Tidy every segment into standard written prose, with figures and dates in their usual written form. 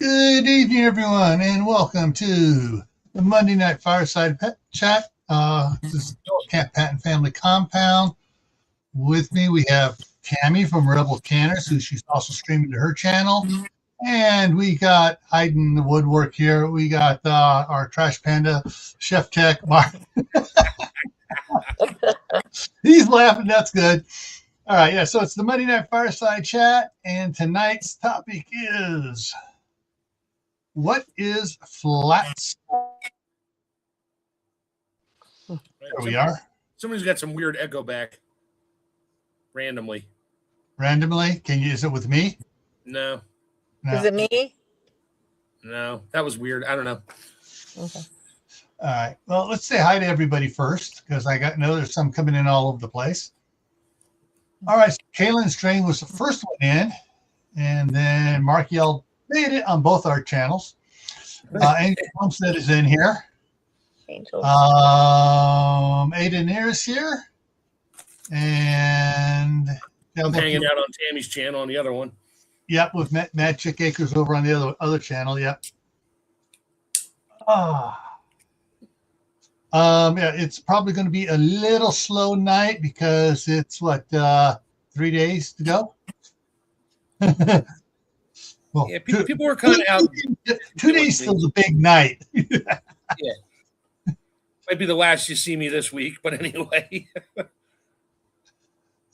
Good evening, everyone, and welcome to the Monday Night Fireside Pet Chat. This is Cat Pat and Family Compound. With me, we have Tammy from Rebel Canners, who she's also streaming to her channel. And we got hiding the woodwork here. We got our Trash Panda Chef Tech, Mark. He's laughing. That's good. All right, yeah, so it's the Monday Night Fireside Chat, and tonight's topic is... what is flat? There we are. Somebody's got some weird echo back. Randomly. Is it with me? No. Is it me? No. That was weird. I don't know. Okay. All right. Well, let's say hi to everybody first, because I know there's some coming in all over the place. All right. So Kaylin's Drain was the first one in, and then Mark yelled made it on both our channels. Angel Homestead is in here. Angel. Aiden Neer is here. And I'm hanging out on Tammy's channel on the other one. Yep, with Magic Acres over on the other channel. Yep. Yeah, it's probably going to be a little slow night because it's 3 days to go. Well, yeah, people were kind of out. 2 days till a big night. Yeah. Might be the last you see me this week, but anyway.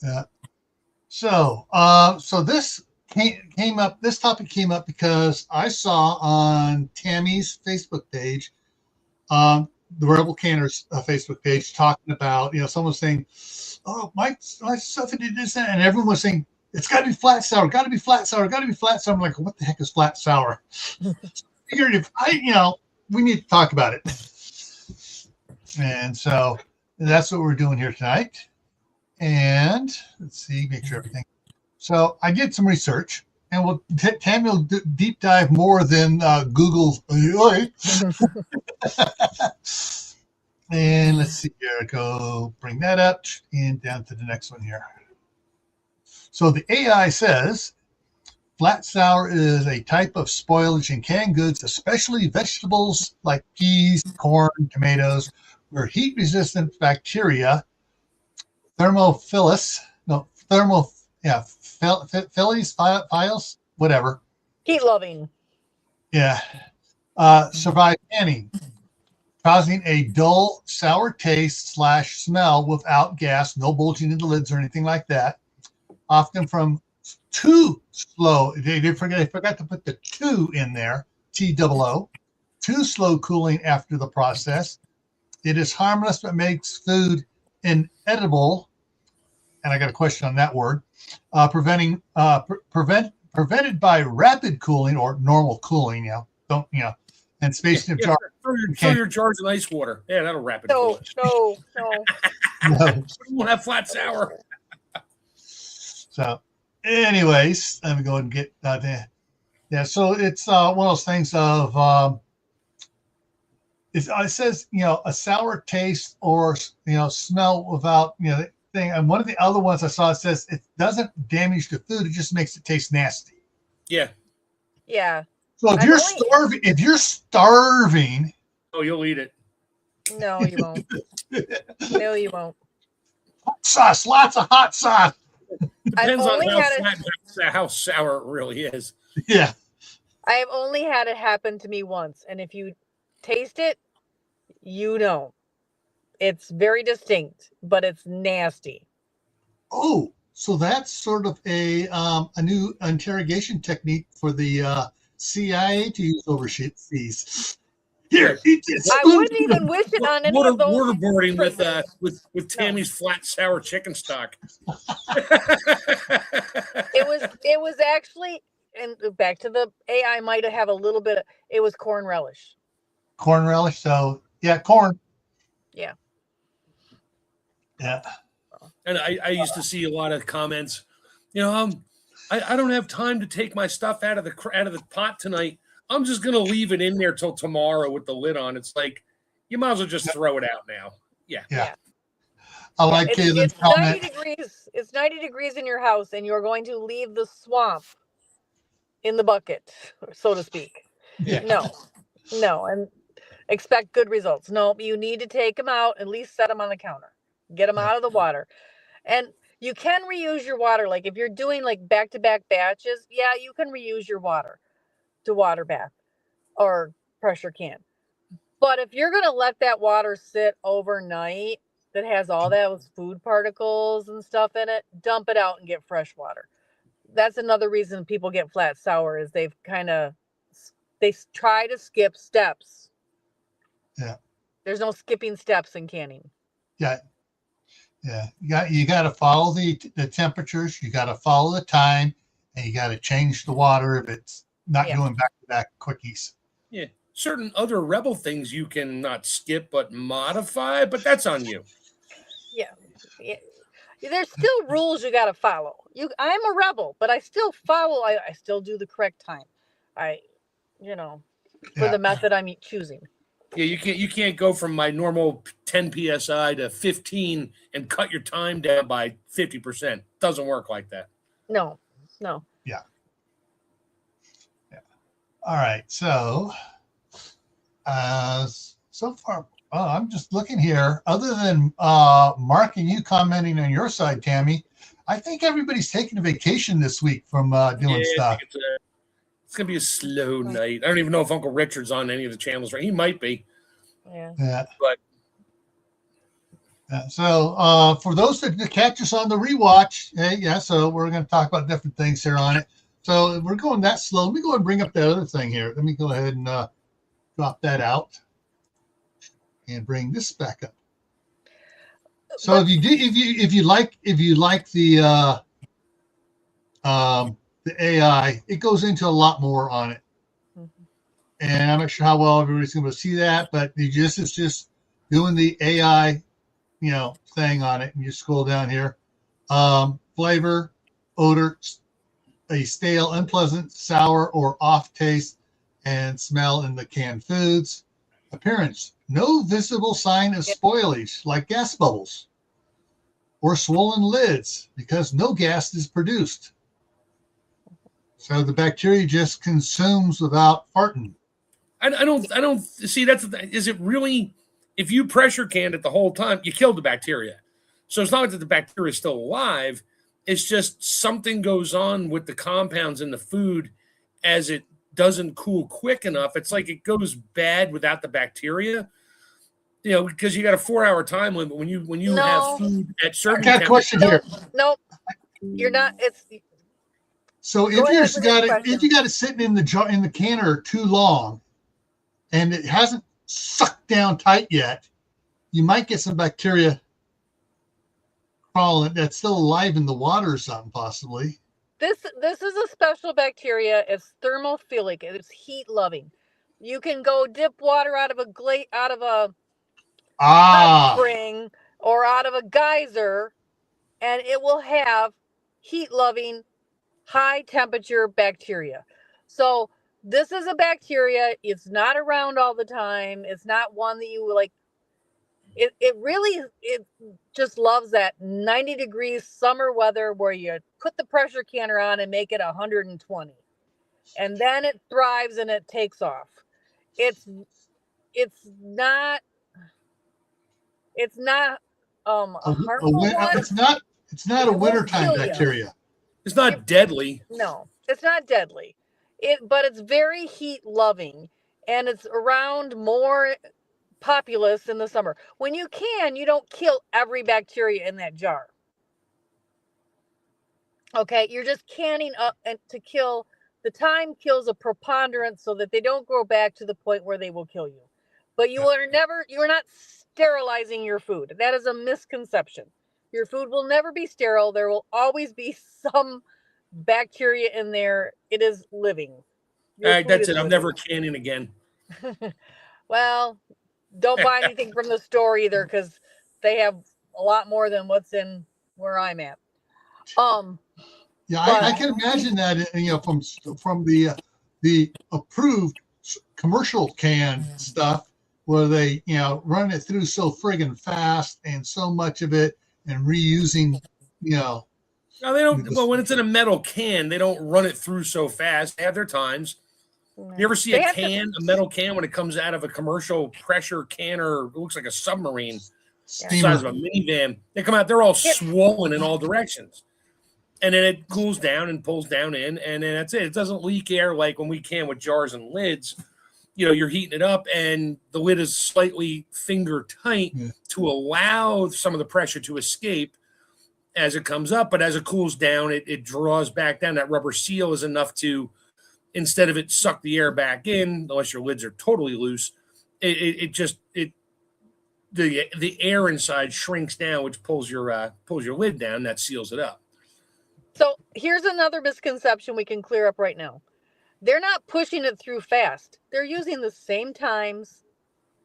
Yeah. So this came up. This topic came up because I saw on Tammy's Facebook page, the Rebel Canners Facebook page, talking about, someone saying, "Oh, my stuff did this," and everyone was saying, "It's got to be flat sour. Got to be flat sour. Got to be flat sour." I'm like, "What the heck is flat sour?" Figured if we need to talk about it, and so that's what we're doing here tonight. And let's see, make sure everything. So I did some research, and Tammy will deep dive more than Google's. And let's see here. Go bring that up and down to the next one here. So the AI says flat sour is a type of spoilage in canned goods, especially vegetables like peas, corn, tomatoes, where heat-resistant bacteria, Thermophilus, whatever. Heat-loving. Yeah. Survive canning, causing a dull, sour taste / smell without gas, no bulging in the lids or anything like that. Often from too slow. They forgot to put the 2 in there, TOO. Too slow cooling after the process. It is harmless but makes food inedible. And I got a question on that word. Prevented by rapid cooling or normal cooling. And spacing of jars. Fill your jars in ice water. Yeah, that'll rapid cool. No. We won't have flat sour. So, anyways, let me go ahead and get there. Yeah, so it's one of those things of it says a sour taste or smell without thing. And one of the other ones I saw, it says it doesn't damage the food; it just makes it taste nasty. Yeah. Yeah. So if you're starving, oh, you'll eat it. No, you won't. No, you won't. Hot sauce, lots of hot sauce. Depends on how sour it really is. Yeah. I have only had it happen to me once, and if you taste it, you know. It's very distinct, but it's nasty. Oh, so that's sort of a new interrogation technique for the CIA to use overseas. Here, eat this. I wouldn't even wish it on any of those. Waterboarding with Tammy's flat sour chicken stock. It was actually, and back to the AI, might have a little bit. It was corn relish. Corn relish. So yeah, corn. Yeah. Yeah. And I used to see a lot of comments. I don't have time to take my stuff out of the pot tonight. I'm just going to leave it in there till tomorrow with the lid on. It's like, you might as well just throw it out now. Yeah. I like it's 90 degrees. It's 90 degrees in your house, and you're going to leave the swamp in the bucket, so to speak. Yeah. No, and expect good results. No, you need to take them out, at least set them on the counter. Get them Yeah. out of the water. And you can reuse your water. Like if you're doing like back-to-back batches, yeah, you can reuse your water to water bath or pressure can. But if you're going to let that water sit overnight that has all those food particles and stuff in it, dump it out and get fresh water. That's another reason people get flat sour is they try to skip steps. Yeah. There's no skipping steps in canning. Yeah. You got to follow the temperatures. You got to follow the time, and you got to change the water if it's not doing back-to-back quickies. Yeah. Certain other Rebel things you can not skip but modify, but that's on you. Yeah. There's still rules you got to follow. I'm a Rebel, but I still follow. I still do the correct time. For the method I'm choosing. Yeah, you can't go from my normal 10 psi to 15 and cut your time down by 50%. Doesn't work like that. No. Yeah. All right. So, so far, I'm just looking here. Other than Mark and you commenting on your side, Tammy, I think everybody's taking a vacation this week from doing stuff. It's gonna be a slow night. I don't even know if Uncle Richard's on any of the channels. Right? He might be. Yeah. So for those that catch us on the rewatch, so we're going to talk about different things here on it. So we're going that slow. Let me go and bring up that other thing here. Let me go ahead and drop that out and bring this back up. So if you like the AI, it goes into a lot more on it. And I'm not sure how well everybody's going to see that, but it's just doing the AI, thing on it. And you scroll down here. Flavor, odor, a stale, unpleasant, sour, or off taste and smell in the canned foods. Appearance, no visible sign of spoilage like gas bubbles or swollen lids because no gas is produced. So the bacteria just consumes without farting. I don't see is it really, if you pressure canned it the whole time, you killed the bacteria. So it's not that the bacteria is still alive. It's just something goes on with the compounds in the food as it doesn't cool quick enough. It's like it goes bad without the bacteria, because you got a 4-hour time limit when you have food at certain. I got a question here. Nope. You're not. So if you got it sitting in the jar in the canner too long, and it hasn't sucked down tight yet, you might get some bacteria crawling that's still alive in the water or something, possibly. This is a special bacteria. It's thermophilic. It's heat loving. You can go dip water out of a hot spring or out of a geyser, and it will have heat loving, high temperature bacteria. So this is a bacteria. It's not around all the time. It's not one that you like. It just loves that 90 degrees summer weather where you put the pressure canner on and make it 120, and then it thrives and it takes off. It's not a harmful one. It's not a wintertime bacteria. It's not deadly. No, it's not deadly. But it's very heat loving, and it's around more populous in the summer. When you don't kill every bacteria in that jar. Okay, you're just canning up and to kill. The time kills a preponderance so that they don't grow back to the point where they will kill you. But you are not sterilizing your food. That is a misconception. Your food will never be sterile. There will always be some bacteria in there. It is living. All right, that's it. I'm never canning again. Well, don't buy anything from the store either, because they have a lot more than what's in where I'm at. I can imagine that from the approved commercial can stuff where they run it through so friggin' fast and so much of it and reusing No, they don't. Well, when it's in a metal can, they don't run it through so fast. They have their times. You ever see a metal can, when it comes out of a commercial pressure can, or it looks like a submarine, the size of a minivan? They come out, they're all swollen in all directions. And then it cools down and pulls down in, and then that's it. It doesn't leak air like when we can with jars and lids. You know, you're heating it up, and the lid is slightly finger tight to allow some of the pressure to escape as it comes up. But as it cools down, it draws back down. That rubber seal is enough to, instead of it suck the air back in, unless your lids are totally loose, the air inside shrinks down, which pulls your lid down. That seals it up. So here's another misconception we can clear up right now. They're not pushing it through fast. They're using the same times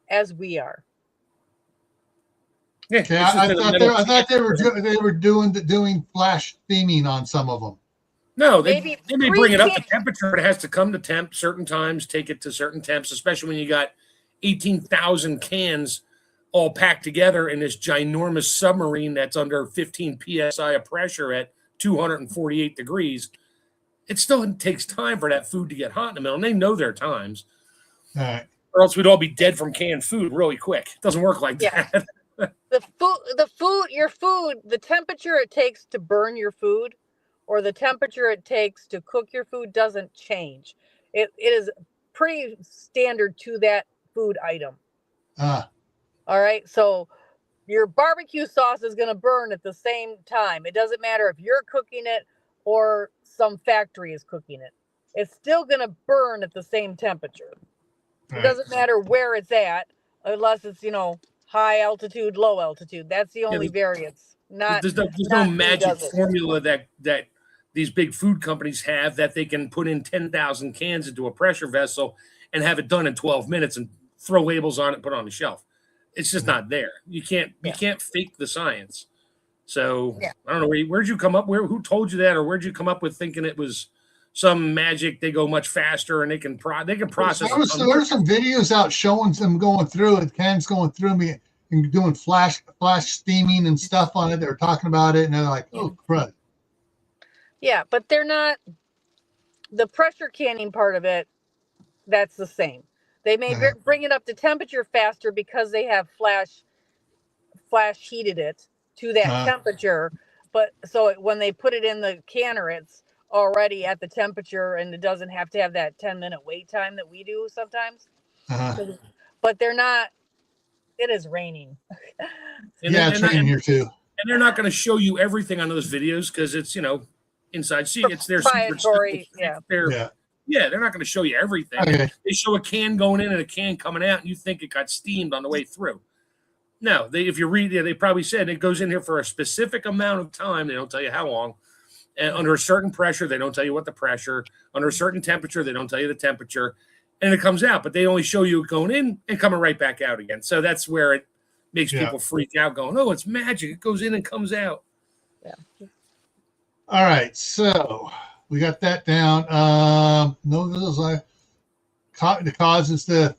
as we are. Yeah, I thought they were doing flash steaming on some of them. No, they may bring it up to temperature. It has to come to temp certain times, take it to certain temps, especially when you got 18,000 cans all packed together in this ginormous submarine that's under 15 psi of pressure at 248 degrees. It still takes time for that food to get hot in the middle, and they know their times. All right. Or else we'd all be dead from canned food really quick. It doesn't work like that. The temperature it takes to burn your food or the temperature it takes to cook your food doesn't change. It is pretty standard to that food item. All right. So your barbecue sauce is going to burn at the same time. It doesn't matter if you're cooking it or some factory is cooking it. It's still going to burn at the same temperature. It doesn't matter where it's at, unless it's, high altitude, low altitude. That's the only variance. There's no magic formula that these big food companies have that they can put in 10,000 cans into a pressure vessel and have it done in 12 minutes and throw labels on it and put it on the shelf. It's just not there. You can't fake the science. So I don't know, where'd you come up? Who told you that, or where'd you come up with thinking it was some magic? They go much faster and they can process. There were some videos out showing them going through it, cans going through me and doing flash steaming and stuff on it. They were talking about it, and they're like, "Oh, crud." Yeah, but they're not. The pressure canning part of it, that's the same. They may bring it up to temperature faster because they have flash heated it to that temperature. But so when they put it in the canner, it's already at the temperature, and it doesn't have to have that 10-minute wait time that we do sometimes. But they're not. It is raining. It's raining here too. And they're not going to show you everything on those videos because it's inside. See, it's their proprietary. They're not going to show you everything. Okay. They show a can going in and a can coming out, and you think it got steamed on the way through. No, if you read, they probably said it goes in here for a specific amount of time. They don't tell you how long. And under a certain pressure, they don't tell you what the pressure. Under a certain temperature, they don't tell you the temperature. And it comes out, but they only show you it going in and coming right back out again. So that's where it makes people freak out, going, "Oh, it's magic. It goes in and comes out." Yeah. All right, so we got that down. The causes the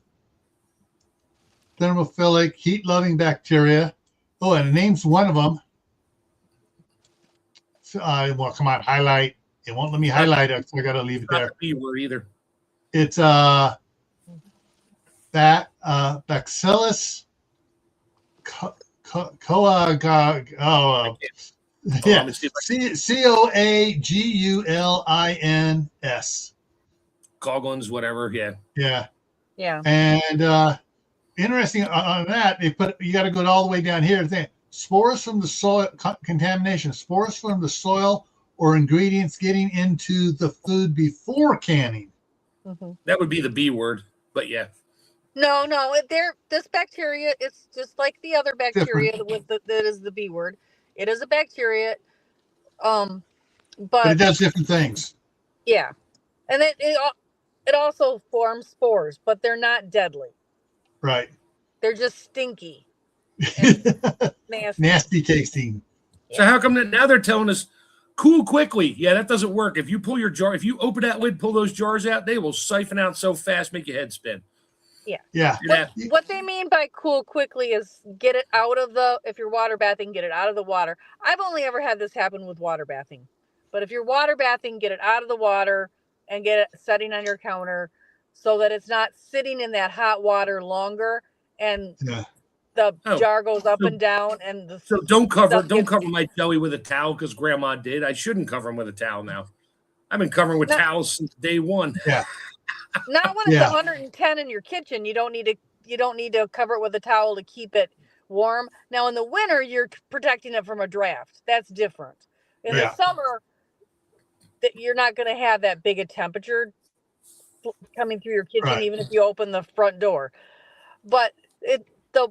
thermophilic heat-loving bacteria. Oh, and it names one of them. Well, come on, highlight. It won't let me highlight it, so I got to leave it there. Not the B word either. It's Bacillus Coagulans. Goggins, whatever. Yeah. And interesting on that, you got to go all the way down here. Spores from the soil contamination, spores from the soil or ingredients getting into the food before canning. That would be the B word, but yeah. No, this bacteria, it's just like the other bacteria that is the B word. It is a bacteria, but it does different things. Yeah, and it also forms spores, but they're not deadly. Right. They're just stinky. Nasty tasting. So how come that now they're telling us cool quickly? Yeah, that doesn't work. If you pull your jar, if you open that lid, pull those jars out, they will siphon out so fast, make your head spin. Yeah. What they mean by cool quickly is get it out of if you're water bathing, get it out of the water. I've only ever had this happen with water bathing. But if you're water bathing, get it out of the water and get it setting on your counter so that it's not sitting in that hot water longer and the jar goes up and down and so don't cover my Joey with a towel because Grandma did. I shouldn't cover him with a towel now. I've been covering with towels since day one. Yeah. Not when it's 110 in your kitchen. You don't need to cover it with a towel to keep it warm. Now in the winter, you're protecting it from a draft. That's different. In the summer, that you're not going to have that big a temperature coming through your kitchen, even if you open the front door. But the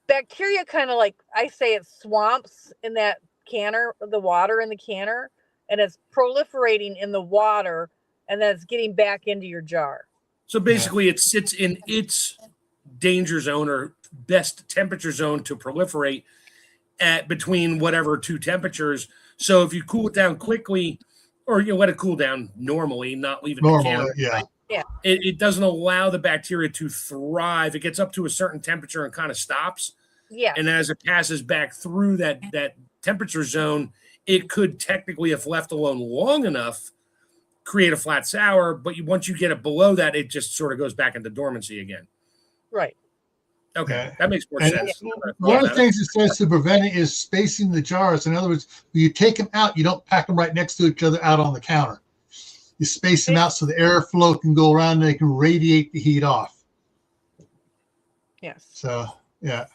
bacteria kind of like, I say, it swamps in that canner, the water in the canner, and it's proliferating in the water, and then it's getting back into your jar. So basically it sits in its danger zone or best temperature zone to proliferate at between whatever two temperatures. So if you cool it down quickly, or you let it cool down normally, not leave it in the counter, it doesn't allow the bacteria to thrive. It gets up to a certain temperature and kind of stops. Yeah. And as it passes back through that temperature zone, it could technically, if left alone long enough, create a flat sour. But once you get it below that, it just sort of goes back into dormancy again. Right. Okay, that makes more sense. One of the things it says to prevent it is spacing the jars. In other words, when you take them out, you don't pack them right next to each other out on the counter. You space them out so the airflow can go around and they can radiate the heat off. Yes. So, yeah.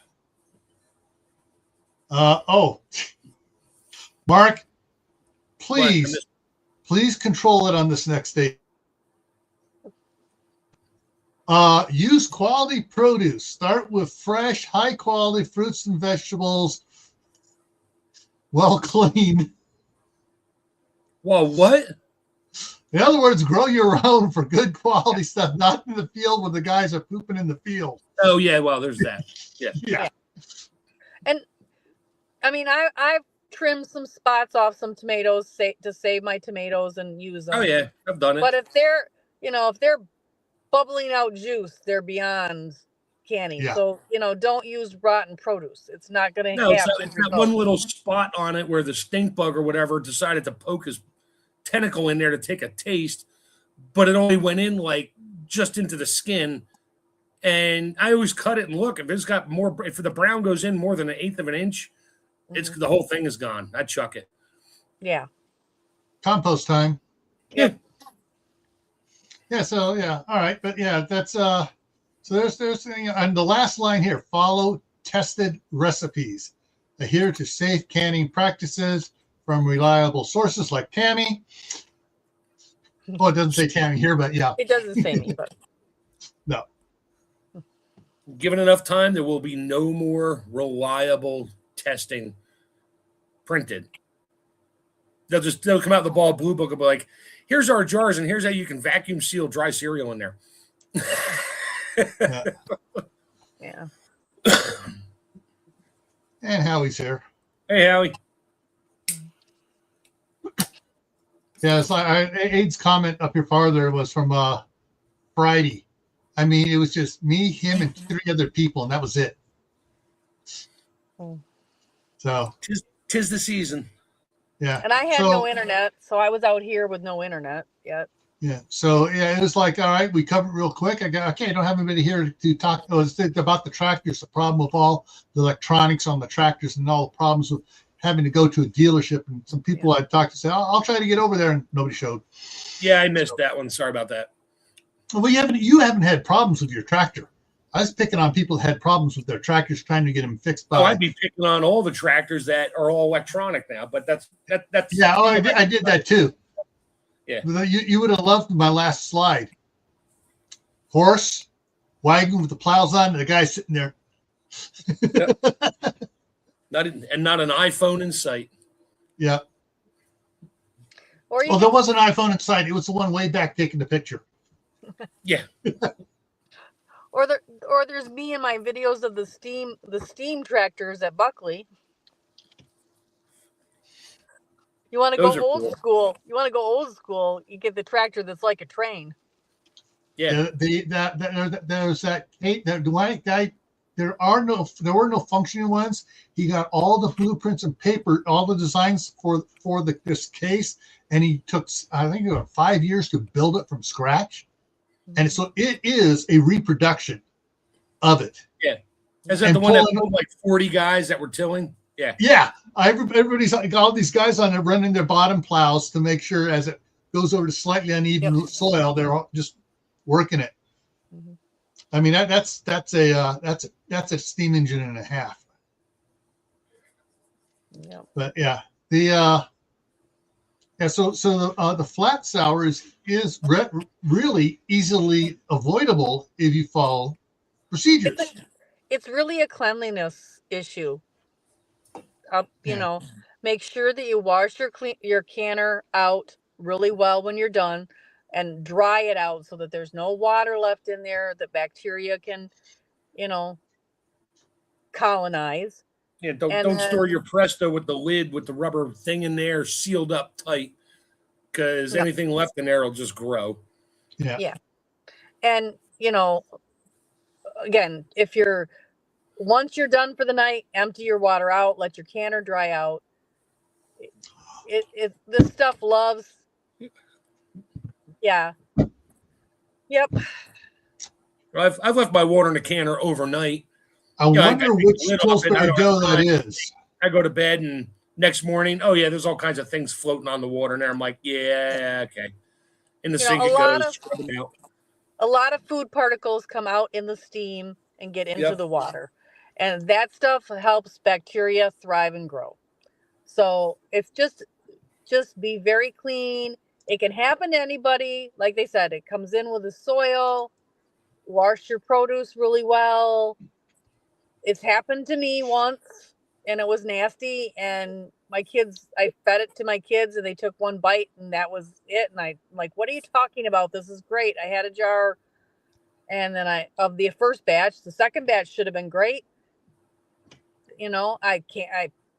Mark, please control it on this next day. Use quality produce. Start with fresh, high quality fruits and vegetables, well cleaned. Well, what? In other words, grow your own for good quality stuff, not in the field where the guys are pooping in the field. Oh yeah, well, there's that. Yeah. And I mean, I've trimmed some spots off some tomatoes to save my tomatoes and use them. Oh yeah, I've done it. But if they're bubbling out juice, they're beyond canning. Yeah. So, don't use rotten produce. It's not going to No, have it's got one little spot on it where the stink bug or whatever decided to poke his tentacle in there to take a taste, but it only went in like just into the skin. And I always cut it and look, if it's got more, if the brown goes in more than 1/8 of an inch, it's the whole thing is gone. I chuck it. Yeah. Compost time. Yeah. Yeah. So yeah. All right. But yeah, that's so there's and the last line here: follow tested recipes, adhere to safe canning practices from reliable sources like Tammy. Oh, it doesn't say Tammy here, but yeah. It doesn't say me, but no. Given enough time, there will be no more reliable testing printed. They'll come out the ball blue book and be like, here's our jars and here's how you can vacuum seal dry cereal in there. Yeah. And Howie's here. Hey, Howie. Yeah, it's like Aid's comment up here farther was from Friday. I mean, it was just me, him, and 3 other people, and that was it. So tis the season. Yeah. And I had no internet, so I was out here with no internet yet. Yeah. So yeah, it was like, all right, we covered it real quick. I got okay, I don't have anybody here to talk about the tractors, the problem with all the electronics on the tractors and all the problems with having to go to a dealership. And some people I talked to say, I'll try to get over there, and nobody showed. Yeah, I missed that one. Sorry about that. Well, you haven't had problems with your tractor. I was picking on people that had problems with their tractors, trying to get them fixed. I'd be picking on all the tractors that are all electronic now, but that's yeah. Oh, I did that too. Yeah. You would have loved my last slide. Horse, wagon with the plows on, and the guy sitting there. Yep. Not an iPhone in sight. Yeah. Or there was an iPhone in sight. It was the one way back taking the picture. Yeah. Or there's me and my videos of the steam tractors at Buckley. You want to go old school? You want to go old school? You get the tractor that's like a train. Yeah. There's that Dwight guy. There were no functioning ones. He got all the blueprints and paper, all the designs for this case, and he took, I think, 5 years to build it from scratch. And so it is a reproduction of it. Yeah. Is that the one that pulled like 40 guys that were tilling? Yeah. Yeah. Everybody's got all these guys on there running their bottom plows to make sure as it goes over to slightly uneven soil, they're all just working it. Mm-hmm. I mean, that's a steam engine and a half. Yeah. But yeah, so the flat sour is really easily avoidable if you follow procedures. It's really a cleanliness issue. You know, make sure that you wash your canner out really well when you're done, and dry it out so that there's no water left in there that bacteria can, colonize. Yeah, don't store your Presto with the lid with the rubber thing in there sealed up tight, because anything left in there will just grow. Yeah. And, again, once you're done for the night, empty your water out, let your canner dry out. This stuff loves. Yeah. Yep. I've left my water in the canner overnight. I wonder which Pillsbury dough that is. I go to bed and next morning, there's all kinds of things floating on the water in there. I'm like, yeah, okay. In the sink it goes. A lot of food particles come out in the steam and get into the water. And that stuff helps bacteria thrive and grow. So it's just be very clean. It can happen to anybody. Like they said, it comes in with the soil. Wash your produce really well. It's happened to me once, and it was nasty. And I fed it to my kids, and they took one bite, and that was it. And I'm like, what are you talking about? This is great. I had a jar. And then of the first batch, the second batch should have been great. I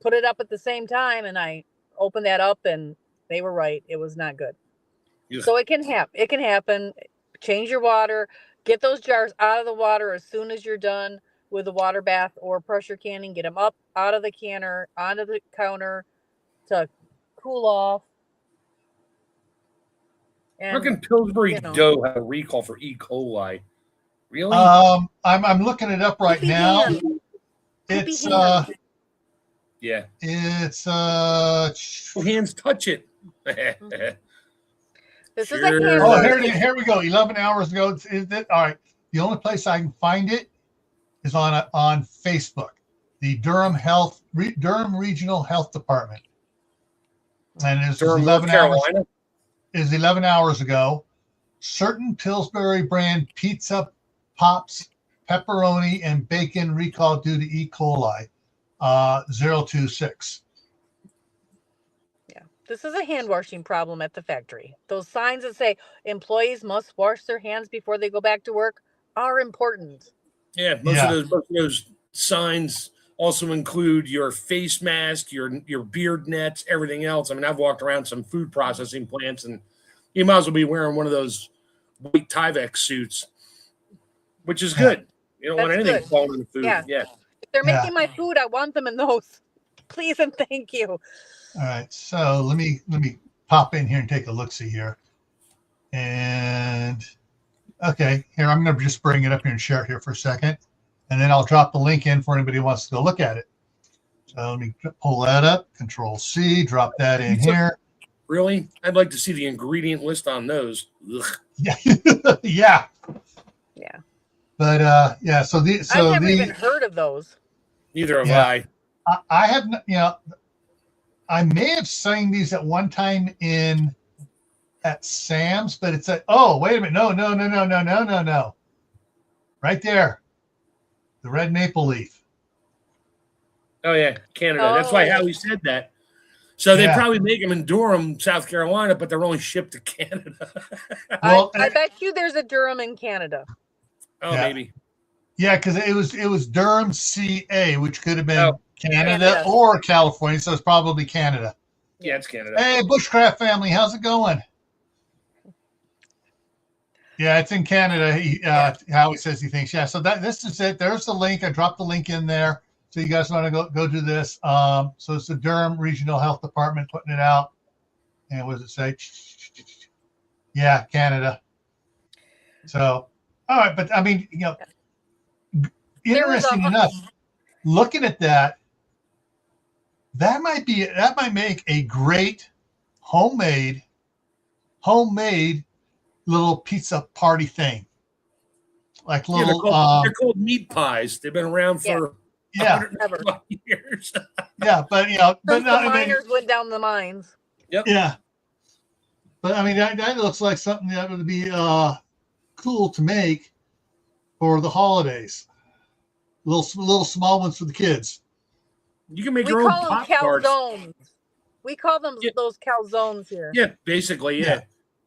put it up at the same time, and I opened that up, and they were right. It was not good. Yeah. So it can happen. Change your water. Get those jars out of the water as soon as you're done with the water bath or pressure canning. Get them up out of the canner, onto the counter to cool off. How can Pillsbury dough have a recall for E. coli? Really? I'm looking it up right now. It's hands touch it. This is here we go. 11 hours ago. All right. The only place I can find it is on Facebook, the Durham Regional Health Department, and it's 11 hours ago. Certain Pillsbury brand pizza pops, pepperoni, and bacon recall due to E. coli 026. This is a hand washing problem at the factory. Those signs that say employees must wash their hands before they go back to work are important. Yeah, most of those signs also include your face mask, your beard nets, everything else. I mean, I've walked around some food processing plants, and you might as well be wearing one of those white Tyvek suits, which is good. You don't want anything falling in the food. Yeah. If they're making my food, I want them in those. Please and thank you. All right, so let me pop in here and take a look-see here. And okay, here I'm going to just bring it up here and share it here for a second, and then I'll drop the link in for anybody who wants to go look at it. So let me pull that up, Control-C, drop that in here. Really? I'd like to see the ingredient list on those. Ugh. Yeah. But I've never even heard of those. Neither have I. I have, I may have seen these at one time at Sam's, but it's wait a minute. No. Right there. The red maple leaf. Oh, yeah. Canada. That's why Howie said that. So they probably make them in Durham, South Carolina, but they're only shipped to Canada. Well, I bet you there's a Durham in Canada. Oh, maybe. Yeah, because it was Durham, CA, which could have been Canada or California, so it's probably Canada. Yeah, it's Canada. Hey, Bushcraft family, how's it going? Yeah, it's in Canada. Howie says he thinks. Yeah, so this is it. There's the link. I dropped the link in there. So you guys want to go to this. So it's the Durham Regional Health Department putting it out. And what does it say? Yeah, Canada. So, all right, but I mean, interesting enough, looking at that might make a great homemade little pizza party thing. Like little, they're called meat pies. They've been around for 120 years. Yeah, but the miners went down the mines. Yep. Yeah. But I mean, that looks like something that would be cool to make for the holidays. Little small ones for the kids. You can make your own pop tarts. We call them those calzones here. Yeah, basically, yeah.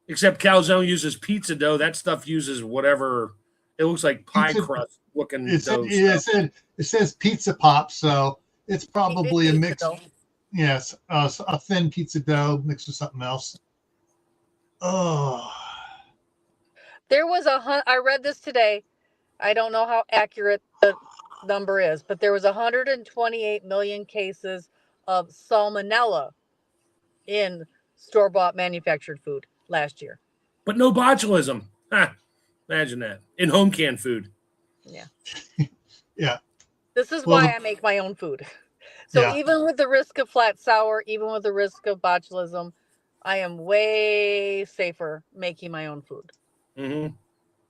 Except calzone uses pizza dough. That stuff uses whatever. It looks like pie crust looking dough. It says pizza pop, so it's probably a mix. Yes, a thin pizza dough mixed with something else. Oh. There was I read this today. I don't know how accurate the number is, but there was 128 million cases of salmonella in store-bought manufactured food last year. But no botulism. Imagine that. In home canned food. Yeah. Yeah. This is why I make my own food. So even with the risk of flat sour, even with the risk of botulism, I am way safer making my own food. Mm-hmm.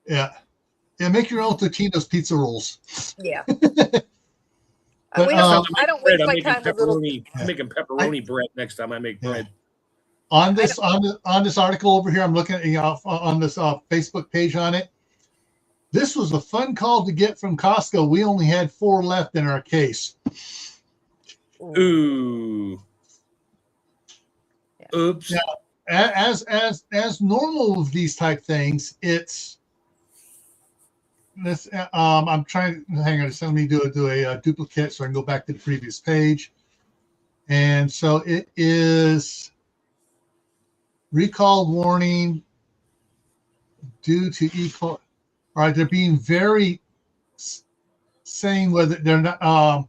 Yeah. Yeah, make your own Totino's pizza rolls. Yeah. But, I don't waste my time with little. I'm making pepperoni bread next time I make bread. On this article over here, I'm looking at on this Facebook page on it. This was a fun call to get from Costco. We only had 4 left in our case. Ooh. Yeah. Oops. Now, as normal with these type things, it's this. I'm trying. Hang on. Just let me do a duplicate so I can go back to the previous page. And so it is recall warning due to E. coli. All right, they're being very saying whether they're not.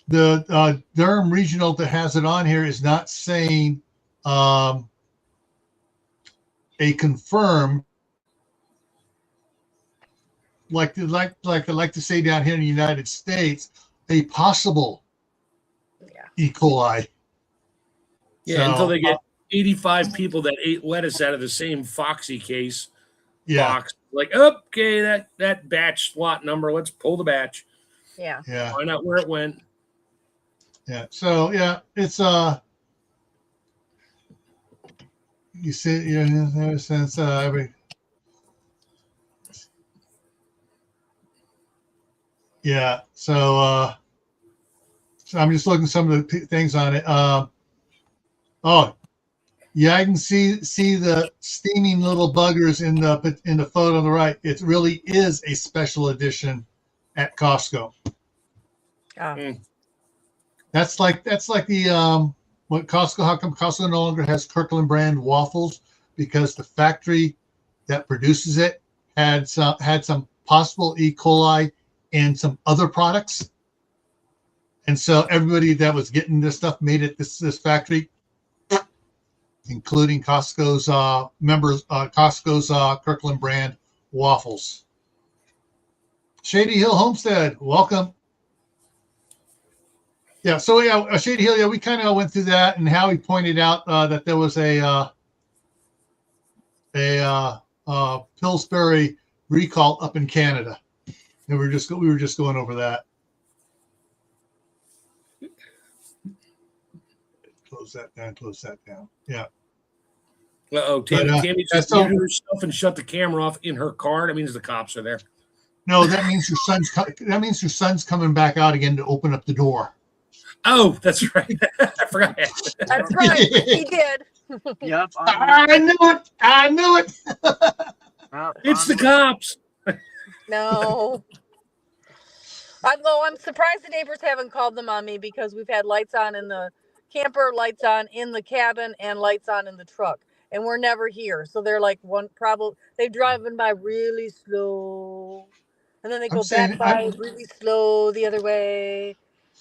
The Durham Regional that has it on here is not saying a confirmed, like I like to say down here in the United States, a possible E. coli. Yeah, so, until they get 85 people that ate lettuce out of the same Foxy case box. Like, okay, that batch slot number, let's pull the batch. Yeah. Find out where it went. Yeah. So it's you see, ever since every. Yeah. So I'm just looking at some of the things on it. I can see the steaming little buggers in the photo on the right. It really is a special edition at Costco. That's like the what Costco. How come Costco no longer has Kirkland brand waffles? Because the factory that produces it had some possible E. coli and some other products, and so everybody that was getting this stuff made at this factory, including Costco's members, Costco's Kirkland brand waffles. Shady Hill Homestead, welcome. Yeah, so Shady Hill, we kind of went through that, and Howie pointed out that there was a Pillsbury recall up in Canada, and we were just going over that. Close that down. Yeah. Tammy just muted herself and shut the camera off in her car. That means the cops are there. No, that means your son's coming back out again to open up the door. Oh, that's right. I forgot. That's right. He did. Yep. I knew it. It's the cops. No. I'm surprised the neighbors haven't called them on me, because we've had lights on in the camper, lights on in the cabin, and lights on in the truck. and we're never here. So they're like they're driving by really slow, and then they go back by really slow the other way,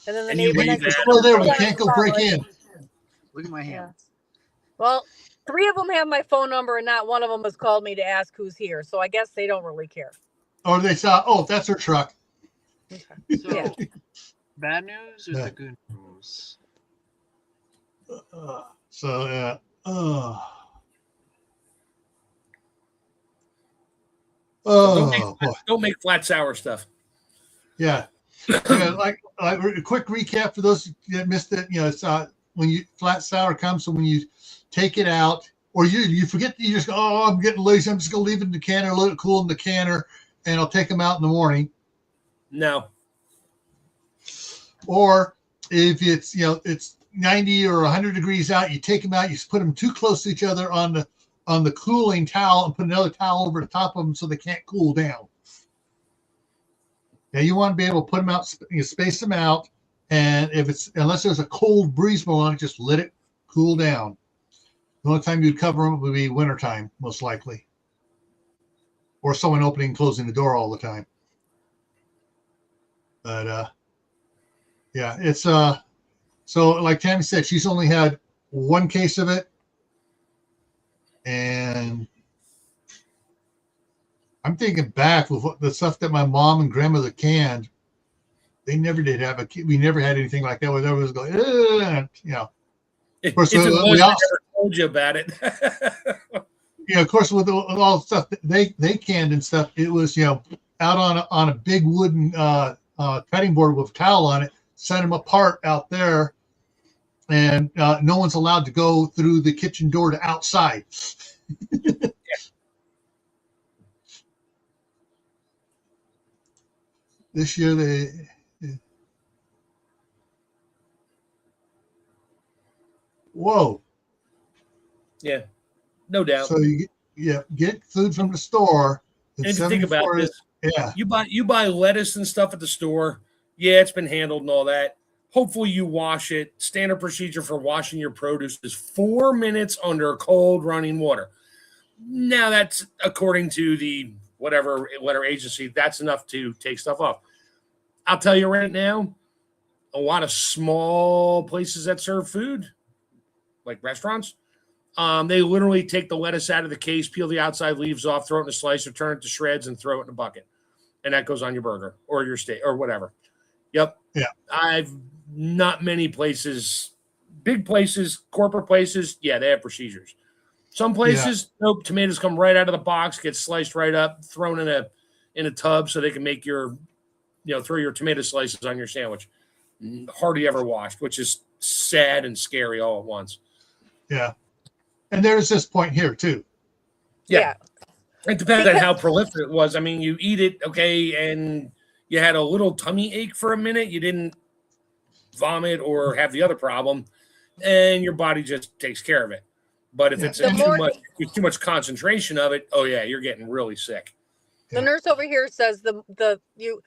and then the neighbor next door. Slow there, we can't go break in. Look at my hand. Yeah. Well, 3 of them have my phone number, and not one of them has called me to ask who's here. So I guess they don't really care. Or they saw, oh, that's her truck. Okay. So, bad news or the good news? Don't make flat sour stuff. Yeah. Like a quick recap for those that missed it. It's when you flat sour comes, so when you take it out, or you forget, you just go, oh, I'm getting lazy, I'm just gonna leave it in the canner, let it cool in the canner, and I'll take them out in the morning. No. Or if it's it's 90 or 100 degrees out, you take them out, you put them too close to each other on the cooling towel, and put another towel over the top of them so they can't cool down. Yeah, you want to be able to put them out, space them out, and unless there's a cold breeze blowing on it, just let it cool down. The only time you'd cover them would be wintertime, most likely, or someone opening and closing the door all the time. But yeah, it's so like Tammy said, she's only had 1 case of it, and I'm thinking back with the stuff that my mom and grandmother canned. They never did have we never had anything like that where there was going, Of course, we never told you about it. Of course, with all the stuff that they canned and stuff, it was out on a big wooden cutting board with a towel on it, set them apart out there, and no one's allowed to go through the kitchen door to outside. This year whoa. Yeah, no doubt. So you get food from the store. And if you think about this, you buy lettuce and stuff at the store. Yeah, it's been handled and all that. Hopefully you wash it. Standard procedure for washing your produce is 4 minutes under cold running water. Now that's according to the whatever agency, that's enough to take stuff off. I'll tell you right now, a lot of small places that serve food, like restaurants, they literally take the lettuce out of the case, peel the outside leaves off, throw it in a slicer, turn it to shreds, and throw it in a bucket. And that goes on your burger or your steak or whatever. Yep. Yeah. I've not many places, big places, corporate places. Yeah, they have procedures. Some places, nope, tomatoes come right out of the box, get sliced right up, thrown in a tub so they can make your, throw your tomato slices on your sandwich. Hardly ever washed, which is sad and scary all at once. Yeah. And there's this point here too. Yeah. It depends on how prolific it was. I mean, you eat it, okay, and you had a little tummy ache for a minute. You didn't vomit or have the other problem, and your body just takes care of it. But if it's too much concentration of it, oh yeah, you're getting really sick. The nurse over here says you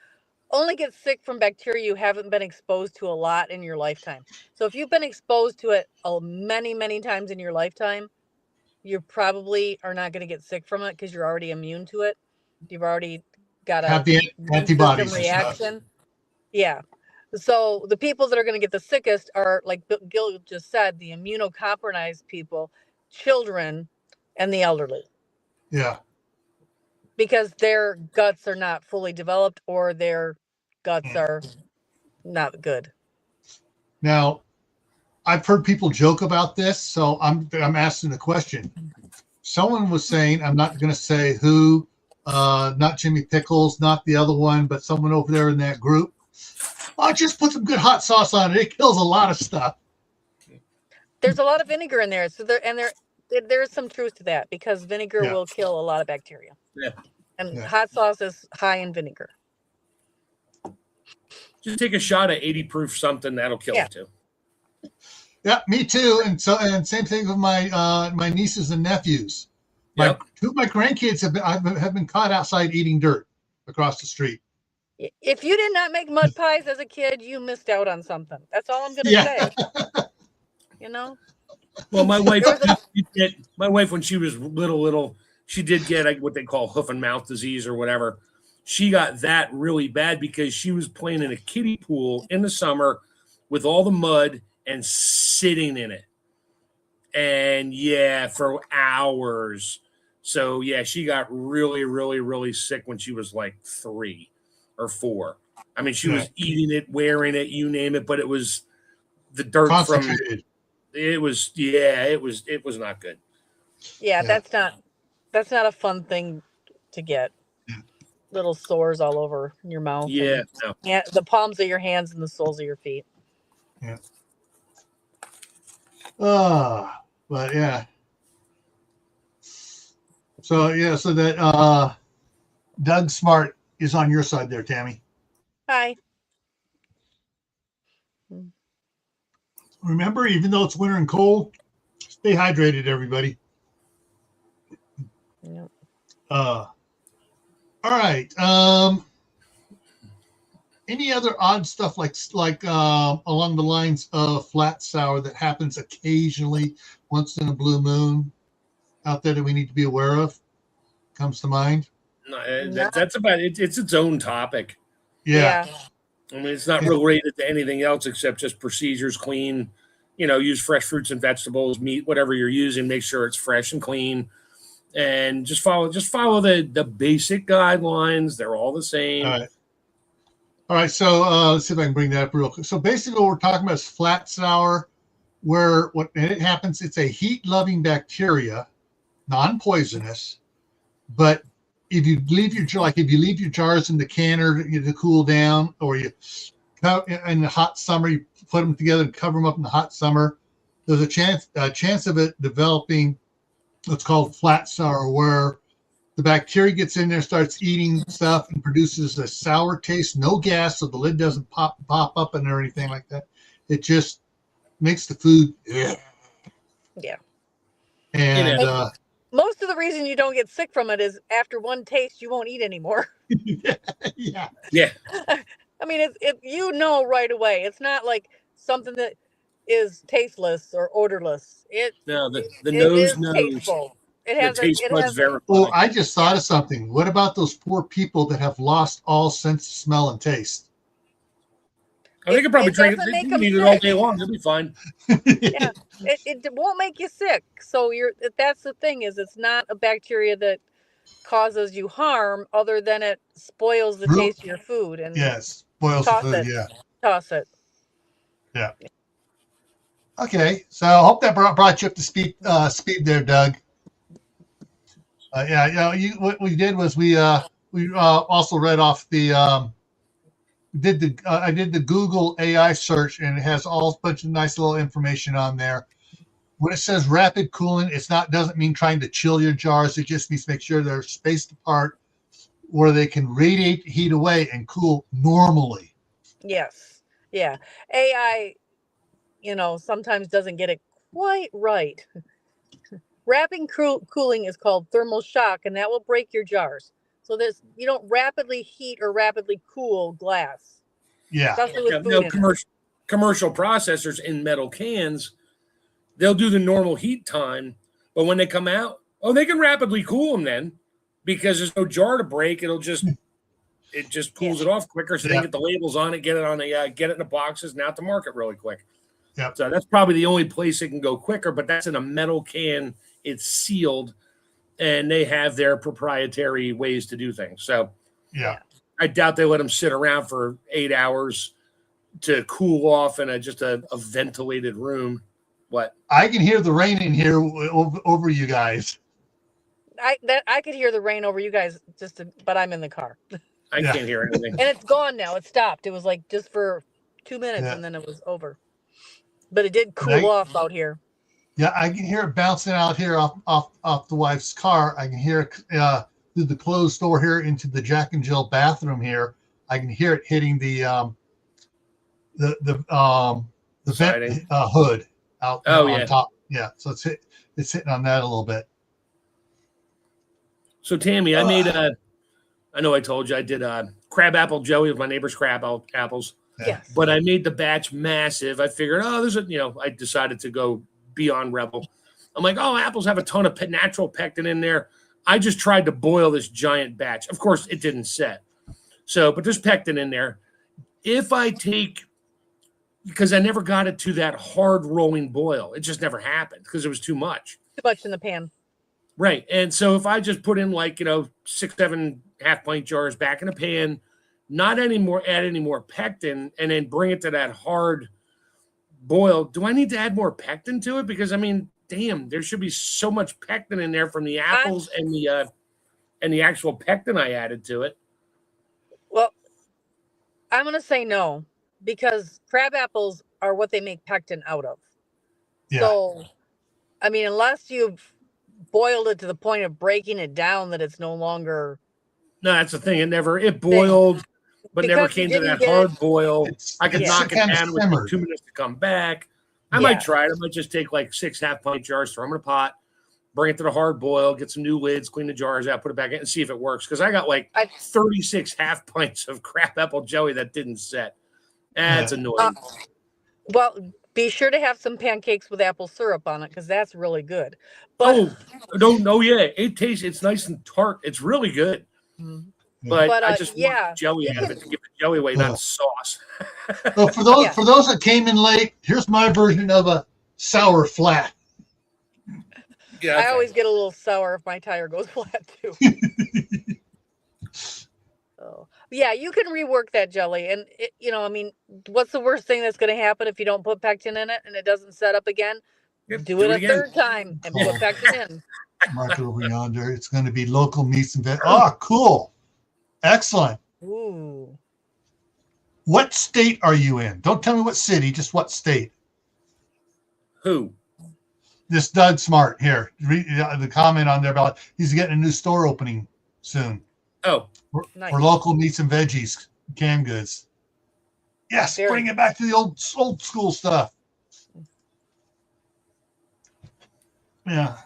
only get sick from bacteria you haven't been exposed to a lot in your lifetime. So if you've been exposed to it many, many times in your lifetime, you probably are not going to get sick from it because you're already immune to it. You've already got a antibodies reaction. Yeah. So the people that are going to get the sickest are, like Gil just said, the immunocompromised people, children, and the elderly. Yeah. Because their guts are not fully developed or their guts are not good. Now, I've heard people joke about this, so I'm asking the question. Someone was saying, I'm not going to say who, not Jimmy Pickles, not the other one, but someone over there in that group. Oh, just put some good hot sauce on it. It kills a lot of stuff. There's a lot of vinegar in there, so there's some truth to that because vinegar will kill a lot of bacteria. Yeah. And hot sauce is high in vinegar. Just take a shot of 80 proof something, that'll kill it too. Yeah, me too. And same thing with my nieces and nephews. Two of my grandkids have been caught outside eating dirt across the street. If you did not make mud pies as a kid, you missed out on something. That's all I'm going to say. Well, my wife, There was my wife, when she was little, she did get like, what they call hoof and mouth disease or whatever. She got that really bad because she was playing in a kiddie pool in the summer with all the mud and sitting in it. And yeah, for hours. So yeah, she got really, really, really sick when she was like 3 or 4. I mean, she was eating it, wearing it, you name it, but it was the dirt from Concentrated. it was it was not good. Yeah, Yeah. that's not a fun thing to get. Yeah. Little sores all over your mouth. Yeah, no. And the palms of your hands and the soles of your feet. But yeah. So yeah, so that Doug Smart is on your side there, Tammy. Hi. Remember, even though it's winter and cold, stay hydrated, everybody. Yep. All right. Any other odd stuff like along the lines of flat sour that happens occasionally once in a blue moon out there that we need to be aware of? Comes to mind? No, that's about it. It's its own topic. Yeah. I mean, it's not related to anything else except just procedures, clean, use fresh fruits and vegetables, meat, whatever you're using, make sure it's fresh and clean, and just follow the basic guidelines. They're all the same. All right. So let's see if I can bring that up real quick. So basically what we're talking about is flat sour, where when it happens, it's a heat-loving bacteria, non-poisonous, but if you leave your jars in the canner to cool down, or you in the hot summer, you put them together and cover them up in the hot summer, there's a chance of it developing what's called flat sour, where the bacteria gets in there, starts eating stuff, and produces a sour taste, no gas, so the lid doesn't pop up and or anything like that. It just makes the food. Yeah. And Most of the reason you don't get sick from it is after one taste, you won't eat anymore. yeah. I mean, it's right away. It's not like something that is tasteless or odorless. The It nose is knows. tasteful. It has The taste buds verify. Oh, I just thought of something. What about those poor people that have lost all sense of smell and taste? They could probably drink it. doesn't They make can them eat it all sick. day long. They'll be fine. Yeah, it won't make you sick. So that's the thing, is it's not a bacteria that causes you harm, other than it spoils the taste of your food and Yes, spoils the toss food. it. Yeah. Toss it. Yeah. Okay, so I hope that brought you up to speed there, Doug. What we did was we also read off the I did the Google AI search, and it has all a bunch of nice little information on there. When it says rapid cooling, doesn't mean trying to chill your jars. It just means make sure they're spaced apart where they can radiate heat away and cool normally. Yes. Yeah. AI, sometimes doesn't get it quite right. Rapid cooling is called thermal shock, and that will break your jars. So you don't rapidly heat or rapidly cool glass. Yeah. Especially with food in it. Commercial processors in metal cans, they'll do the normal heat time, but when they come out, they can rapidly cool them then, because there's no jar to break. It just cools it off quicker, so they get the labels on it, get it in the boxes, and out to market really quick. Yeah. So that's probably the only place it can go quicker, but that's in a metal can. It's sealed, and they have their proprietary ways to do things. So yeah, I doubt they let them sit around for 8 hours to cool off in just a ventilated room. What? I can hear the rain in here over you guys. I could hear the rain over you guys, but I'm in the car. I can't hear anything. And it's gone now. It stopped. It was like just for 2 minutes, and then it was over. But it did cool off out here. Yeah, I can hear it bouncing out here off the wife's car. I can hear it through the closed door here into the Jack and Jill bathroom here. I can hear it hitting the vent hood out on top. Yeah, so it's hitting on that a little bit. So Tammy, I made I know I told you I did crab apple jelly with my neighbor's crab apples. Yes. But I made the batch massive. I figured, I decided to go Beyond Rebel. I'm like, oh, apples have a ton of natural pectin in there. I just tried to boil this giant batch. Of course, it didn't set. So, but there's pectin in there. If I take, because I never got it to that hard rolling boil, it just never happened because it was too much. Too much in the pan. Right. And so if I just put in 6, 7 half-pint jars back in a pan, not anymore, add any more pectin, and then bring it to that hard boil, do I need to add more pectin to it? Because, I mean, damn, there should be so much pectin in there from the apples and the actual pectin I added to it. Well, I'm going to say no, because crab apples are what they make pectin out of. Yeah. So, I mean, unless you've boiled it to the point of breaking it down that it's no longer. No, that's the thing. It boiled, but never Because you came to didn't that hard get- boil. I could it's knock it kind of down with simmered. 2 minutes to come back. I Yeah. might try it. I might just take 6 half-pint jars, throw them in a pot, bring it to the hard boil, get some new lids, clean the jars out, put it back in, and see if it works. Because I got 36 half pints of crab apple jelly that didn't set. That's annoying. Well, be sure to have some pancakes with apple syrup on it, because that's really good. But, It tastes. It's nice and tart. It's really good. But I just want jelly out of it to give the jelly away, not sauce. So for those that came in late, here's my version of a sour flat. Yeah, I always get a little sour if my tire goes flat too. So, yeah, you can rework that jelly, and what's the worst thing that's going to happen if you don't put pectin in it and it doesn't set up again? Do it a again. third time and put pectin in. Mark it over yonder. It's going to be local meats and veg. Oh, cool. Excellent. Ooh. What state are you in? Don't tell me what city, just what state. Who? This Doug Smart here. Read the comment on there about he's getting a new store opening soon. Oh, Nice. For local meats and veggies, canned goods. Yes, Very bring it back to the old school stuff. Yeah.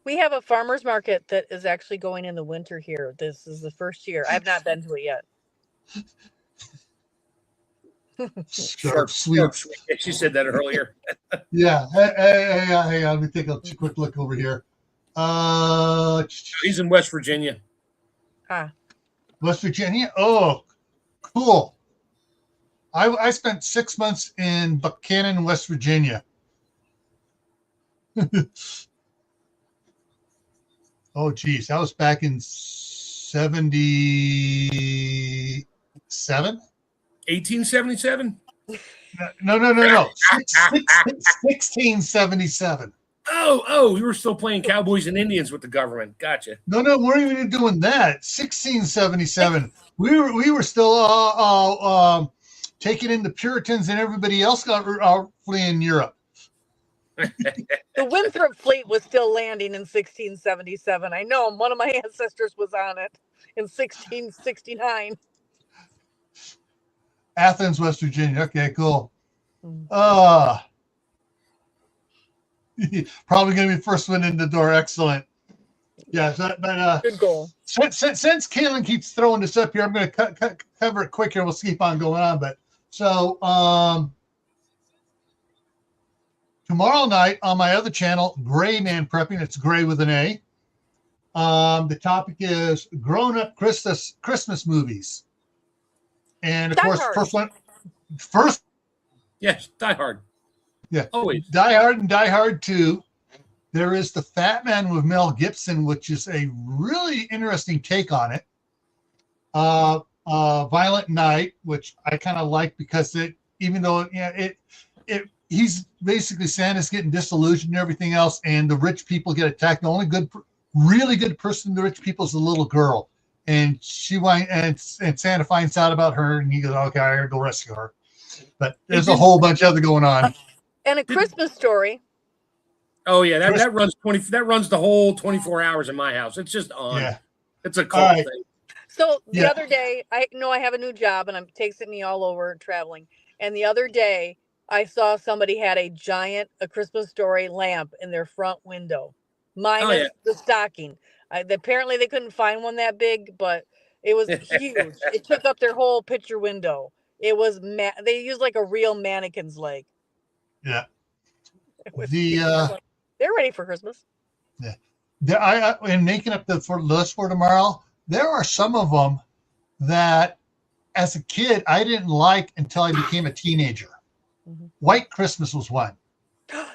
We have a farmer's market that is actually going in the winter here. This is the first year. I've not been to it yet. Sharp, sweet. She said that earlier. Yeah. Hey, let me take a quick look over here. He's in West Virginia. West Virginia. Oh, cool. I spent 6 months in Buchanan, West Virginia. Oh, geez. That was back in 77? 1877? No. 1677. Oh, we were still playing cowboys and Indians with the government. Gotcha. No, we weren't even doing that. 1677. We were still taking in the Puritans, and everybody else got fleeing Europe. The Winthrop fleet was still landing in 1677. I know. One of my ancestors was on it in 1669. Athens, West Virginia. Okay, cool. Probably going to be first one in the door. Excellent. Yeah, but Good goal. Since Kaylin keeps throwing this up here, I'm going to cover it quick here. We'll keep on going on. But so tomorrow night on my other channel, Gray Man Prepping. It's Gray with an A. The topic is grown-up Christmas movies, and of course, first. Yes, Die Hard. Yeah. Always. Die Hard and Die Hard 2. There is The Fat Man with Mel Gibson, which is a really interesting take on it. Violent Night, which I kind of like because even though he's basically Santa's getting disillusioned and everything else, and the rich people get attacked. The only really good person in the rich people is the little girl, and and Santa finds out about her, and he goes, "Okay, I gotta go rescue her." But there's a whole bunch of other going on. And A Christmas Story. Oh yeah, that runs That runs the whole 24 hours in my house. It's just on. Yeah. It's a cult thing. So the other day, I have a new job, and it takes me all over traveling. And the other day, I saw somebody had a giant A Christmas Story lamp in their front window, minus the stocking. Apparently, they couldn't find one that big, but it was huge. It took up their whole picture window. It was they used like a real mannequin's leg. Yeah. With The, kids, they're ready for Christmas. In making up the list for tomorrow, there are some of them that, as a kid, I didn't like until I became a teenager. Mhm. White Christmas was one.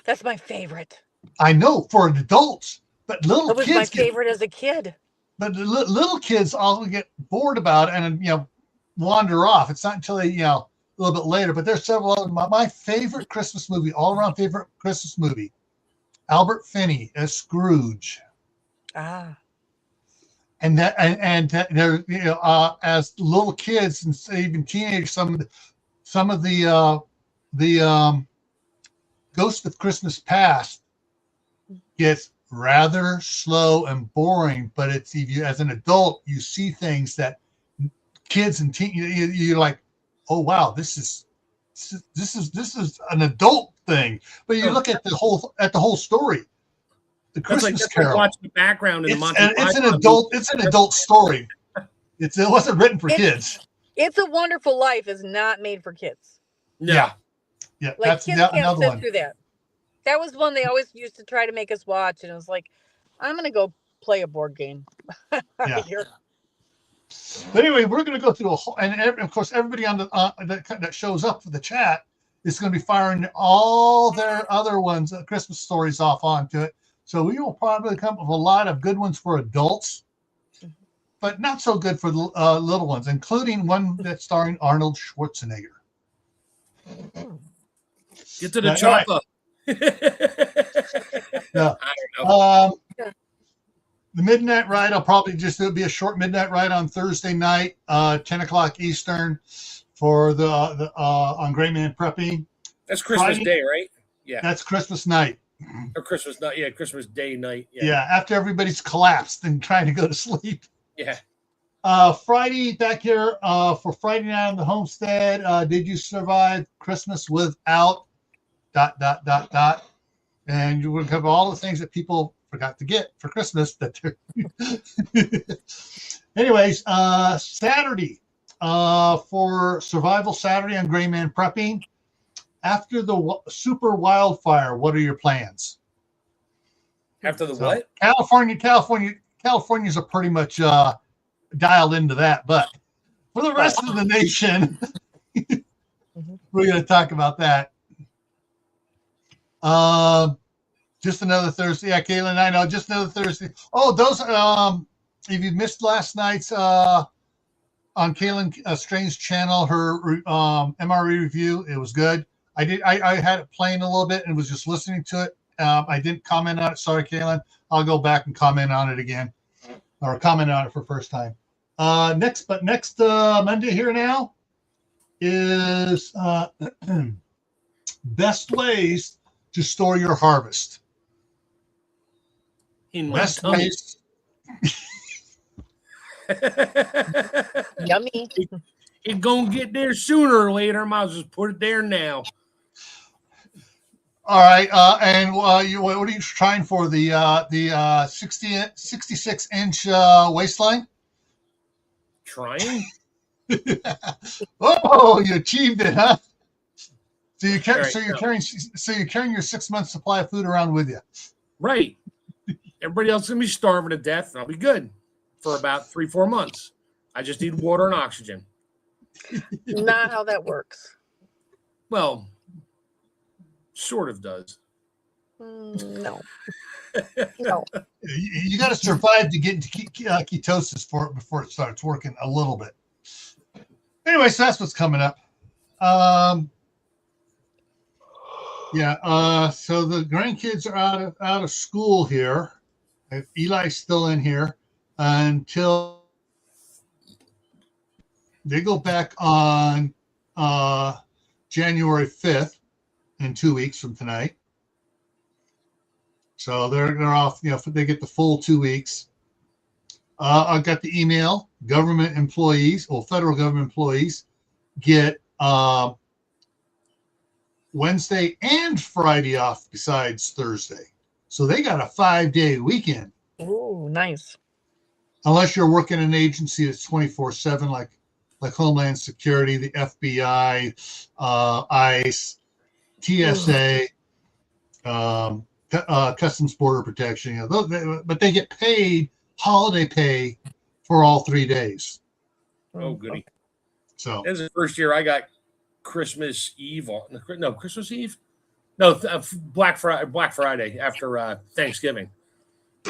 That's my favorite. I know for adults, but little That was my kids get. favorite as a kid. But the little kids also get bored about it and wander off. It's not until they a little bit later. But there's several of them. My favorite Christmas movie, all around favorite Christmas movie, Albert Finney as Scrooge. Ah. And that they're as little kids and even teenagers, some of the Ghost of Christmas Past gets rather slow and boring, but it's as an adult you see things that kids and teen you're like, oh wow, this is an adult thing. But you look at the whole story. The Christmas Carol. Like watching the background in the Monty Python. It's an adult story. It wasn't written for kids. It's a Wonderful Life is not made for kids. No. Yeah. Like That's kids can't another sit one. through that. That was one they always used to try to make us watch, and it was like, I'm gonna go play a board game. Yeah. Here. But anyway, we're going to go through a whole, and of course, everybody on that shows up for the chat is going to be firing all their other ones, Christmas stories off onto it. So we will probably come up with a lot of good ones for adults, but not so good for little ones, including one that's starring Arnold Schwarzenegger. Get to the chopper. Yeah. I don't know. The midnight ride, it'll be a short midnight ride on Thursday night, 10 o'clock Eastern for the on Gray Man Prepping. That's Christmas Friday, Day, right? Yeah. That's Christmas night. Or Christmas night. Yeah, Christmas Day night. Yeah, after everybody's collapsed and trying to go to sleep. Yeah. Friday back here for Friday Night on the Homestead. Did you survive Christmas without ... And you're going to cover all the things that people forgot to get for Christmas. Anyways, Saturday for Survival Saturday on Gray Man Prepping. After the super wildfire, what are your plans? After the what? Californians are pretty much dialed into that, but for the rest of the nation, we're going to talk about that. Just another Thursday. Yeah, Caitlin, I know. Just another Thursday. Oh, those. If you missed last night's on Caitlin Strange's channel, her MRE review, it was good. I had it playing a little bit and was just listening to it. I didn't comment on it. Sorry, Caitlin. I'll go back and comment on it again, or comment on it for first time. Next Monday here now is best ways to store your harvest. In my Best tummy. ways. Yummy. It's gonna get there sooner or later. Might as well just put it there now. All right, and what are you trying for the 66-inch waistline? Trying. Oh, you achieved it, huh? So you're Right, carrying your 6 month supply of food around with you. Right. Everybody else is gonna be starving to death, and I'll be good for about 3-4 months. I just need water and oxygen. Not how that works. Well, sort of does. No. No. You got to survive to get into ketosis before it starts working a little bit. Anyway, so that's what's coming up. So the grandkids are out of school here. Eli's still in here until they go back on January 5th, in 2 weeks from tonight. So they're off. They get the full 2 weeks. I got the email. Government employees, or federal government employees, get Wednesday and Friday off besides Thursday. So they got a 5-day weekend. Ooh, nice. Unless you're working in an agency that's 24/7, like Homeland Security, the FBI, ICE, TSA, Customs Border Protection. You know, but they get paid holiday pay for all 3 days. Oh, goody. So This is the first year I got Christmas Eve on. No, Christmas Eve? No, Black Friday after Thanksgiving.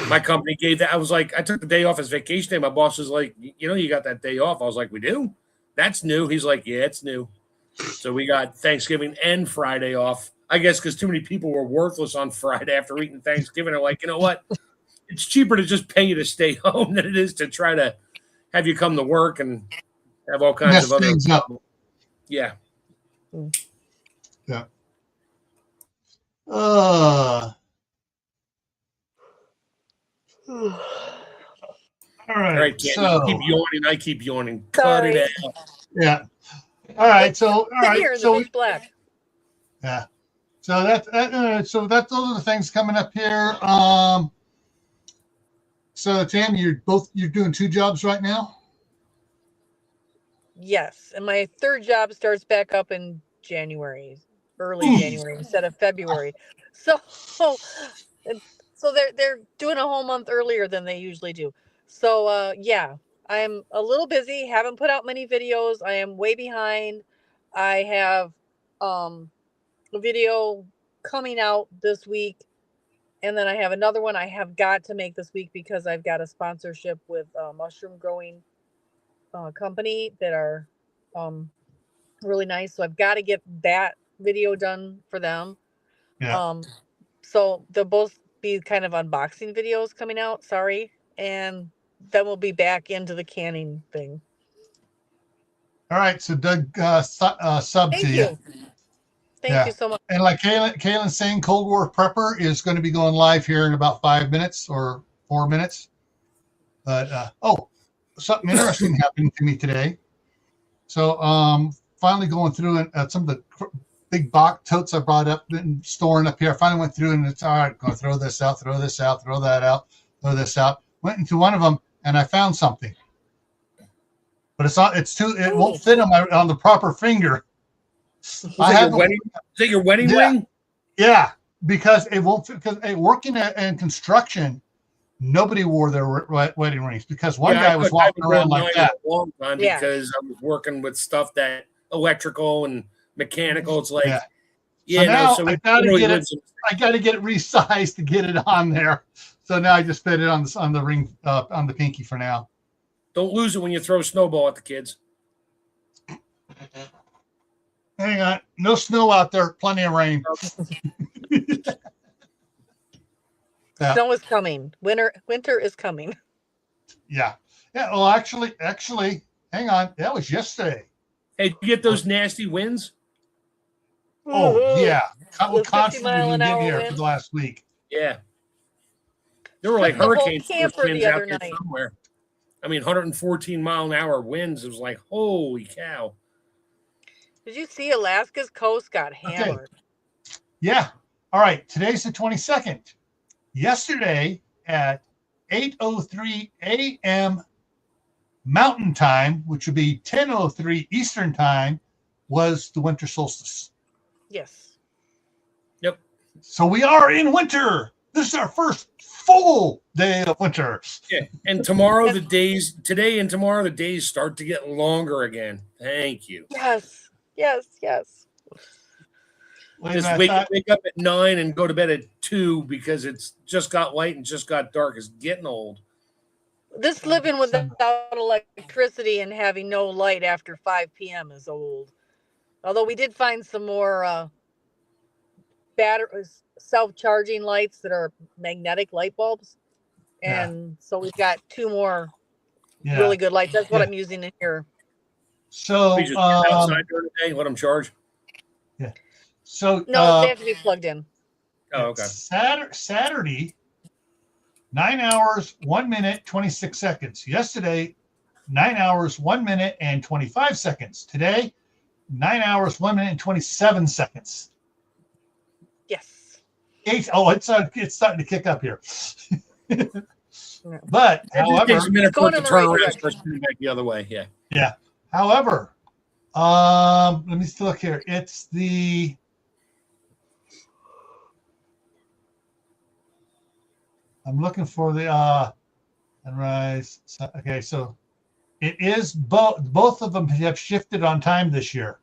My company gave that. I was like, I took the day off as vacation day. My boss was like, you know, you got that day off. I was like, we do? That's new. He's like, yeah, it's new. So we got Thanksgiving and Friday off. I guess because too many people were worthless on Friday after eating Thanksgiving. They're like, you know what? It's cheaper to just pay you to stay home than it is to try to have you come to work and have all kinds of other things up. Yeah. Yeah. All right. All right, Candy, So you keep yawning. I keep yawning. Cut Sorry. it out. yeah. All right. So all Sit right. here in So the pitch black. yeah. So those are the things coming up here. So Tam, you're doing 2 jobs right now. Yes, and my 3rd job starts back up in January, early January instead of February. So they're doing a whole month earlier than they usually do. So yeah, I'm a little busy. Haven't put out many videos. I am way behind. I have a video coming out this week, and then I have another one I have got to make this week because I've got a sponsorship with a mushroom growing company that are really nice. So I've got to get that video done for them. Yeah. So they'll both be kind of unboxing videos coming out. Sorry. And then we'll be back into the canning thing. All right. So Doug sub Thank to you. Thank Yeah. you so much. And like Kaylin's saying, Cold War Prepper is going to be going live here in about 5 minutes or 4 minutes. But something interesting happened to me today. So finally going through some of the big box totes I brought up and storing up here. I finally went through and it's all right. Going to throw this out, throw this out, throw that out, throw this out. Went into one of them and I found something, but it won't fit on the proper finger. Is that your wedding ring? Yeah, because it won't. Because working in construction, nobody wore their wedding rings because one guy was walking around like that. A long time because I was working with stuff that electrical and mechanical. It's like, so I got to get it resized to get it on there. So now I just fit it on the ring on the pinky for now. Don't lose it when you throw a snowball at the kids. Hang on, no snow out there, plenty of rain. Snow is coming. Winter is coming. Yeah. Well, actually, hang on. That was yesterday. Hey, did you get those nasty winds? Oh yeah, Those 50 constantly mile been an getting hour here for winds. the last week. Yeah. There were like The whole hurricane camper winds the out other there night. somewhere. I mean, 114 mile an hour winds. It was like, holy cow. Did you see Alaska's coast got hammered? Yeah. All right. Today's the 22nd. Yesterday at 8:03 a.m. Mountain Time, which would be 10:03 Eastern Time, was the winter solstice. Yes. Yep. So we are in winter. This is our first full day of winter. Yeah. And today and tomorrow, the days start to get longer again. Thank you. Yes. Yes. Just wake up at 9 and go to bed at 2 because it's just got light and just got dark. It's getting old. This living without electricity and having no light after 5 p.m. is old. Although we did find some more self-charging lights that are magnetic light bulbs. And so we've got 2 more really good lights. That's what I'm using in here. So We just get outside during the day, let them charge. Yeah. So no, they have to be plugged in. Oh, okay. Saturday, 9 hours, 1 minute, 26 seconds. Yesterday, 9 hours, 1 minute, and 25 seconds. Today, 9 hours, 1 minute, and 27 seconds. Yes. It's starting to kick up here. But however, it takes a minute for it to turn around and direction. start back the other way. Yeah. Yeah. However, let me still look here. It's the I'm looking for the sunrise. Okay, so it is both of them have shifted on time this year.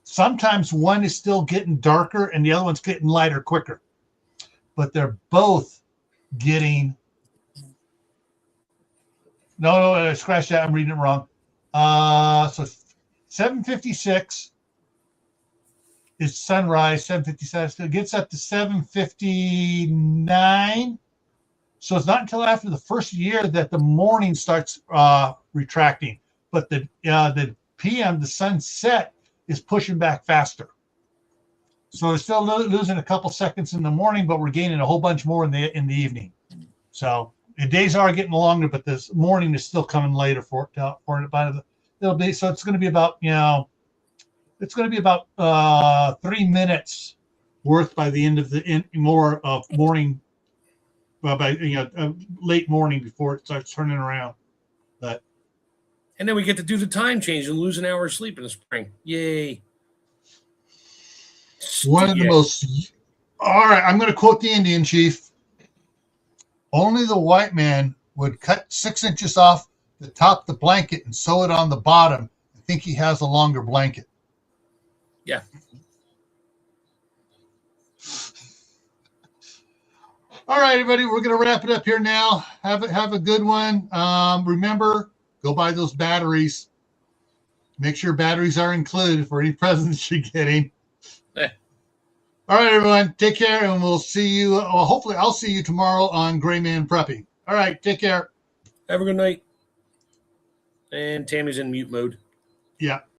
Sometimes one is still getting darker and the other one's getting lighter quicker, but they're both getting. No, scratch that. I'm reading it wrong. So 7:56 is sunrise. 7:57 gets up to 7:59. So it's not until after the first year that the morning starts retracting, but the PM, the sunset, is pushing back faster. So we're still losing a couple seconds in the morning, but we're gaining a whole bunch more in the evening. So the days are getting longer, but this morning is still coming later for it. It'll be so it's going to be about it's going to be about 3 minutes worth by the end of the more of morning. By late morning before it starts turning around, and then we get to do the time change and lose an hour of sleep in the spring. Yay! One of the most. All right, I'm going to quote the Indian chief. Only the white man would cut 6 inches off the top of the blanket and sew it on the bottom. I think he has a longer blanket. Yeah. All right, everybody, we're going to wrap it up here now. Have a good one. Remember, go buy those batteries. Make sure batteries are included for any presents you're getting. All right, everyone, take care, and we'll see you. Well, hopefully, I'll see you tomorrow on Gray Man Prepping. All right, take care. Have a good night. And Tammy's in mute mode. Yeah.